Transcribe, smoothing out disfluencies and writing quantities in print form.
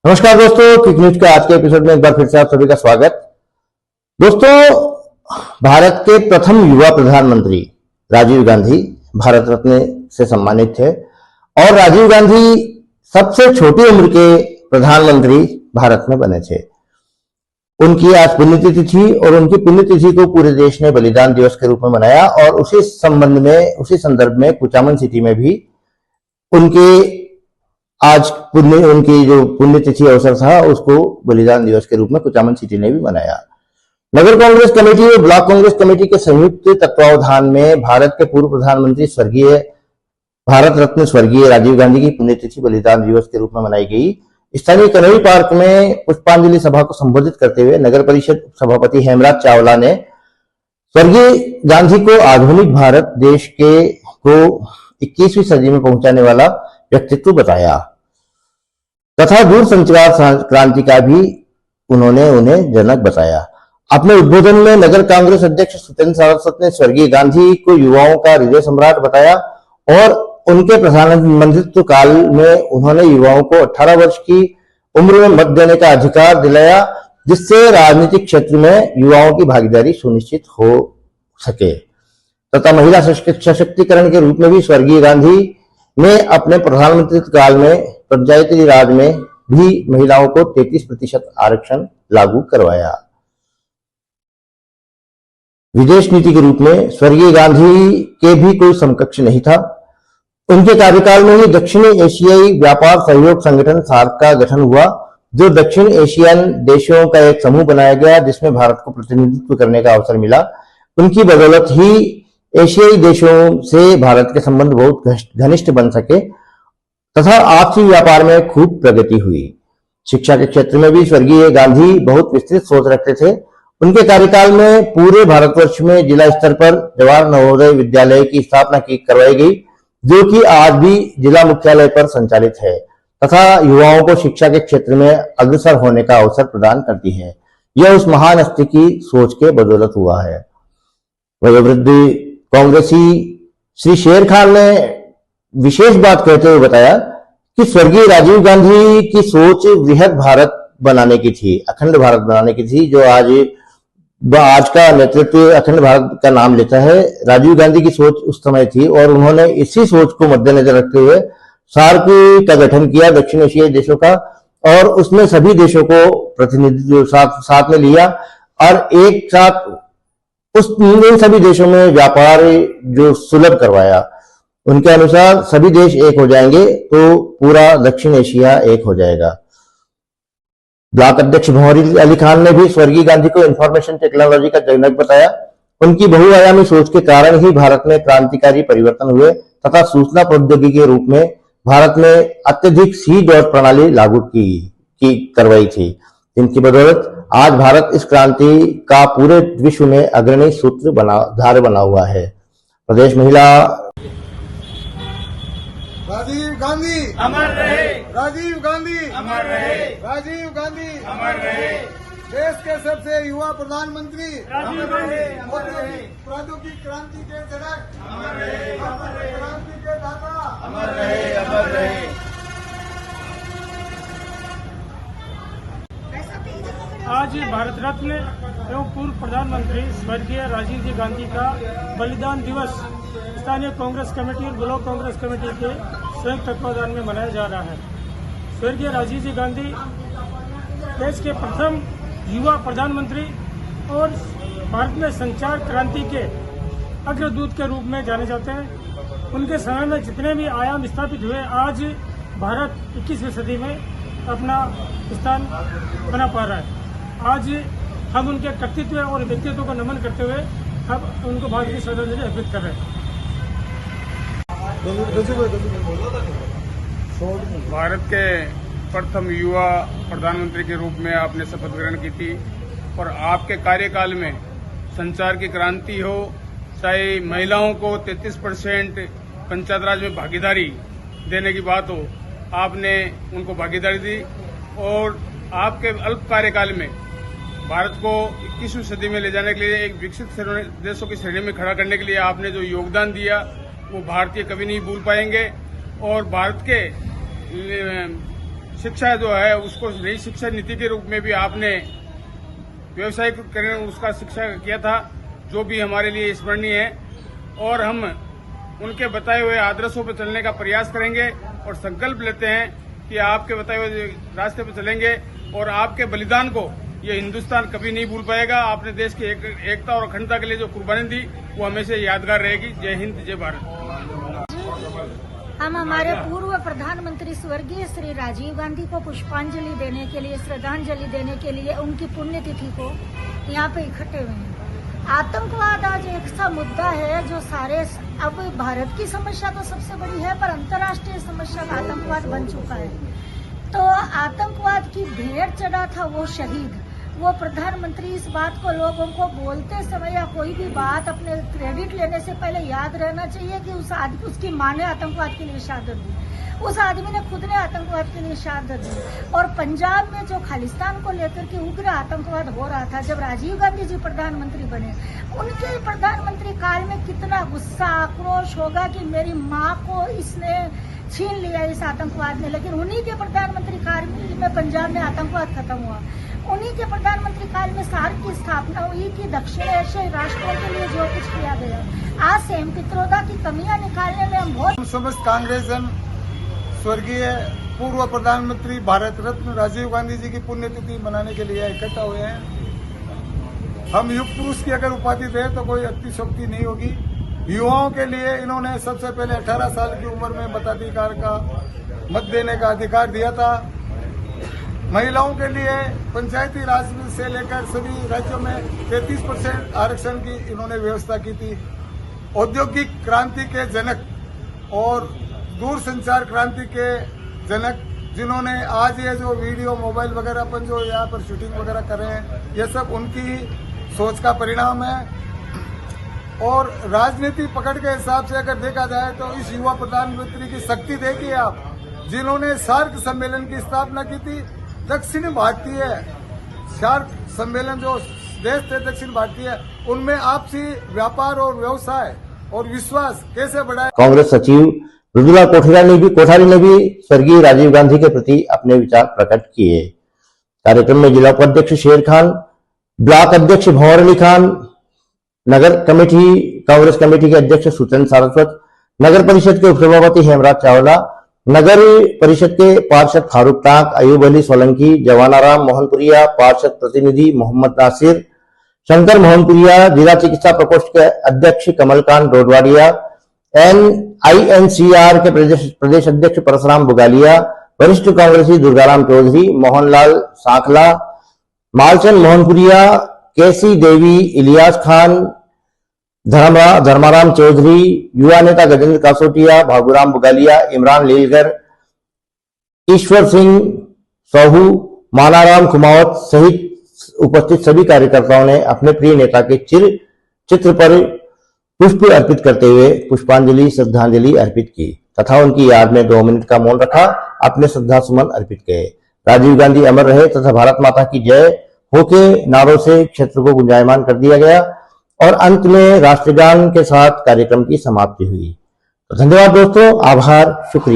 नमस्कार दोस्तों, quick news के आज के एपिसोड में एक बार फिर से आप सभी का स्वागत। दोस्तों, भारत के प्रथम युवा प्रधानमंत्री राजीव गांधी भारत रत्न से सम्मानित थे और राजीव गांधी सबसे छोटी उम्र के प्रधानमंत्री भारत में बने थे। उनकी आज पुण्यतिथि थी और उनकी पुण्यतिथि को पूरे देश ने बलिदान दिवस के रूप में मनाया और उसी संदर्भ में कुचामन सिटी में भी उनकी जो पुण्यतिथि अवसर था उसको बलिदान दिवस के रूप में कुचामन सिटी ने भी मनाया। नगर कांग्रेस कमेटी और ब्लॉक कांग्रेस कमेटी के संयुक्त तत्वावधान में भारत के पूर्व प्रधानमंत्री भारत रत्न स्वर्गीय राजीव गांधी की पुण्यतिथि बलिदान दिवस के रूप में मनाई गई। स्थानीय कनोई पार्क में पुष्पांजलि सभा को संबोधित करते हुए नगर परिषद सभापति हेमराज चावला ने स्वर्गीय गांधी को आधुनिक भारत देश को 21वीं सदी में पहुंचाने वाला व्यक्तित्व बताया तथा दूरसंचार क्रांति का भी उन्होंने उन्हें जनक बताया। अपने उद्बोधन में नगर कांग्रेस अध्यक्ष सत्येंद्र सारस्वत ने स्वर्गीय गांधी को युवाओं का हृदय सम्राट बताया और उनके प्रधानमंत्रित्व काल में उन्होंने युवाओं को 18 वर्ष की उम्र में मत देने का अधिकार दिलाया, जिससे राजनीतिक क्षेत्र में युवाओं की भागीदारी सुनिश्चित हो सके तथा महिला सशक्तिकरण के रूप में भी स्वर्गीय गांधी ने अपने प्रधानमंत्रित्व काल में पंचायती राज में भी महिलाओं को 33% आरक्षण लागू करवाया। विदेश नीति के रूप में स्वर्गीय गांधी के भी कोई समकक्ष नहीं था। उनके कार्यकाल में ही दक्षिणी एशियाई व्यापार सहयोग संगठन सार्क का गठन हुआ, जो दक्षिण एशियन देशों का एक समूह बनाया गया जिसमें भारत को प्रतिनिधित्व करने का अवसर मिला। उनकी बदौलत ही एशियाई देशों से भारत के संबंध बहुत घनिष्ठ बन सके तथा आपसी व्यापार में खूब प्रगति हुई। शिक्षा के क्षेत्र में भी स्वर्गीय गांधी बहुत विस्तृत सोच रखते थे। उनके कार्यकाल में पूरे भारतवर्ष में जिला स्तर पर जवाहर नवोदय विद्यालय की स्थापना करवाई गई, जो कि आज भी जिला मुख्यालय पर संचालित है तथा युवाओं को शिक्षा के क्षेत्र में अग्रसर होने का अवसर प्रदान करती है। यह उस महान हस्ती की सोच के बदौलत हुआ है। वयोवृद्ध कांग्रेसी श्री शेर खान ने विशेष बात कहते हुए बताया कि स्वर्गीय राजीव गांधी की सोच वृहद भारत बनाने की थी, अखंड भारत बनाने की थी, जो आज का नेतृत्व अखंड भारत का नाम लेता है। राजीव गांधी की सोच उस समय थी और उन्होंने इसी सोच को मद्देनजर रखते हुए सार्क का गठन किया दक्षिण एशियाई देशों का, और उसमें सभी देशों को प्रतिनिधित्व साथ में लिया और एक साथ इन सभी देशों में व्यापार जो सुलभ करवाया। उनके अनुसार सभी देश एक हो जाएंगे तो पूरा दक्षिण एशिया एक हो जाएगा। ब्लॉक अध्यक्ष भंवर अली खान ने भी स्वर्गीय गांधी को इंफॉर्मेशन टेक्नोलॉजी का जनक बताया। उनकी बहुआयामी सोच के कारण ही भारत में क्रांतिकारी परिवर्तन हुए तथा सूचना प्रौद्योगिकी के रूप में भारत में अत्यधिक C.DOT प्रणाली लागू करवाई थी, जिनकी बदौलत आज भारत इस क्रांति का पूरे विश्व में अग्रणी सूत्रधार बना हुआ है। प्रदेश महिला राजीव गांधी अमर रहे, राजीव गांधी अमर रहे, राजीव गांधी अमर रहे, देश के सबसे युवा प्रधानमंत्री राजीव गांधी अमर रहे, प्रौद्योगिकी क्रांति के जनक अमर रहे, क्रांति के दाता अमर रहे, अमर रहे। आज भारत रत्न एवं पूर्व प्रधानमंत्री स्वर्गीय राजीव जी गांधी का बलिदान दिवस स्थानीय कांग्रेस कमेटी और ब्लॉक कांग्रेस कमेटी के संयुक्त तत्वावधान में मनाया जा रहा है। स्वर्गीय राजीव जी गांधी देश के प्रथम युवा प्रधानमंत्री और भारत में संचार क्रांति के अग्रदूत के रूप में जाने जाते हैं। उनके समय में जितने भी आयाम स्थापित हुए, आज भारत 21वीं सदी में अपना स्थान बना पा रहा है। आज हम उनके कर्तृत्व और व्यक्तित्व को नमन करते हुए अब उनको भारतीय श्रद्धांजलि अर्पित कर रहे हैं। भारत के प्रथम युवा प्रधानमंत्री के रूप में आपने शपथ ग्रहण की थी और आपके कार्यकाल में संचार की क्रांति हो, चाहे महिलाओं को 33% पंचायत राज में भागीदारी देने की बात हो, आपने उनको भागीदारी दी और आपके अल्प कार्यकाल में भारत को 21वीं सदी में ले जाने के लिए एक विकसित देशों की श्रेणी में खड़ा करने के लिए आपने जो योगदान दिया वो भारतीय कभी नहीं भूल पाएंगे। और भारत के शिक्षा जो है उसको नई शिक्षा नीति के रूप में भी आपने व्यवसायिक करने उसका शिक्षा किया था, जो भी हमारे लिए स्मरणीय है। और हम उनके बताए हुए आदर्शों पर चलने का प्रयास करेंगे और संकल्प लेते हैं कि आपके बताए हुए रास्ते पर चलेंगे और आपके बलिदान को ये हिंदुस्तान कभी नहीं भूल पाएगा। आपने देश की एकता और अखंडता के लिए जो कुर्बानी दी वो हमेशा यादगार रहेगी। जय हिंद, जय भारत। हम हमारे पूर्व प्रधानमंत्री स्वर्गीय श्री राजीव गांधी को पुष्पांजलि देने के लिए, श्रद्धांजलि देने के लिए उनकी पुण्यतिथि को यहाँ पे इकट्ठे हुए हैं। आतंकवाद आज एक सा मुद्दा है जो सारे, अब भारत की समस्या तो सबसे बड़ी है, पर अंतर्राष्ट्रीय समस्या आतंकवाद बन चुका है। तो आतंकवाद की भेंट चढ़ा था वो शहीद, वो प्रधानमंत्री। इस बात को लोगों को बोलते समय या कोई भी बात अपने क्रेडिट लेने से पहले याद रहना चाहिए कि उसकी मां ने आतंकवाद के लिए शहादत दी, उस आदमी ने खुद ने आतंकवाद के लिए शहादत दी। और पंजाब में जो खालिस्तान को लेकर के उग्र आतंकवाद हो रहा था, जब राजीव गांधी जी प्रधानमंत्री बने, उनके प्रधानमंत्री काल में कितना गुस्सा आक्रोश होगा कि मेरी माँ को इसने छीन लिया इस आतंकवाद ने। लेकिन उन्हीं के प्रधानमंत्री काल में पंजाब में आतंकवाद खत्म हुआ। उन्हीं के प्रधानमंत्री काल में सार्क की स्थापना हुई कि दक्षिण एशियाई राष्ट्रों के लिए जो कुछ किया गया। आज सेम पित्रोदा की कमियां निकालने में हम बहुत समस्त कांग्रेस जन स्वर्गीय पूर्व प्रधानमंत्री भारत रत्न राजीव गांधी जी की पुण्यतिथि मनाने के लिए इकट्ठा हुए हैं। हम युग पुरुष की अगर उपाधि दें तो कोई अतिशोक्ति नहीं होगी। युवाओं के लिए इन्होंने सबसे पहले 18 साल की उम्र में मताधिकार का मत देने का अधिकार दिया था। महिलाओं के लिए पंचायती राज से लेकर सभी राज्यों में 33% आरक्षण की इन्होंने व्यवस्था की थी। औद्योगिक क्रांति के जनक और दूरसंचार क्रांति के जनक, जिन्होंने आज ये जो वीडियो मोबाइल वगैरह अपन जो यहाँ पर शूटिंग वगैरह कर रहे हैं, ये सब उनकी सोच का परिणाम है। और राजनीति पकड़ के हिसाब से अगर देखा जाए तो इस युवा प्रधानमंत्री की शक्ति देखिए आप, जिन्होंने सार्क सम्मेलन की स्थापना की थी। दक्षिण भारतीय सार्क सम्मेलन जो देश थे दक्षिण भारतीय, उनमें आपसी व्यापार और व्यवसाय और विश्वास कैसे बढ़ाए। कांग्रेस सचिव मृदुला कोठारी ने भी स्वर्गीय राजीव गांधी के प्रति अपने विचार प्रकट किए। कार्यक्रम में जिला उपाध्यक्ष शेर खान, ब्लॉक अध्यक्ष भंवर अली खान, नगर कमेटी कांग्रेस कमेटी के अध्यक्ष सुचंद सारस्वत, नगर परिषद के उपसभापति हेमराज चावला, नगर परिषद के पार्षद फारूक ताक, अयूब अली सोलंकी, जवानाराम मोहनपुरिया, पार्षद प्रतिनिधि मोहम्मद नासिर, शंकर मोहनपुरिया, जिला चिकित्सा प्रकोष्ठ के अध्यक्ष कमलकांत डोडवाडिया, INCR के प्रदेश अध्यक्ष परशुराम बुगालिया, वरिष्ठ कांग्रेसी दुर्गाराम चौधरी, मोहनलाल सांखला, मालचंद मोहनपुरिया, केसी देवी, इलियास खान, धर्माराम चौधरी, युवा नेता गजेंद्र कासोटिया, भागुराम बुगालिया, इमरान लीलगर, ईश्वर सिंह सोहू, मानाराम कुमावत सहित उपस्थित सभी कार्यकर्ताओं ने अपने प्रिय नेता के चित्र पर पुष्प अर्पित करते हुए पुष्पांजलि श्रद्धांजलि अर्पित की तथा उनकी याद में 2 मिनट का मौन रखा, अपने श्रद्धा सुमन अर्पित किए। राजीव गांधी अमर रहे तथा भारत माता की जय होके नारों से क्षेत्र को गुंजायमान कर दिया गया और अंत में राष्ट्रगान के साथ कार्यक्रम की समाप्ति हुई। तो धन्यवाद दोस्तों, आभार, शुक्रिया।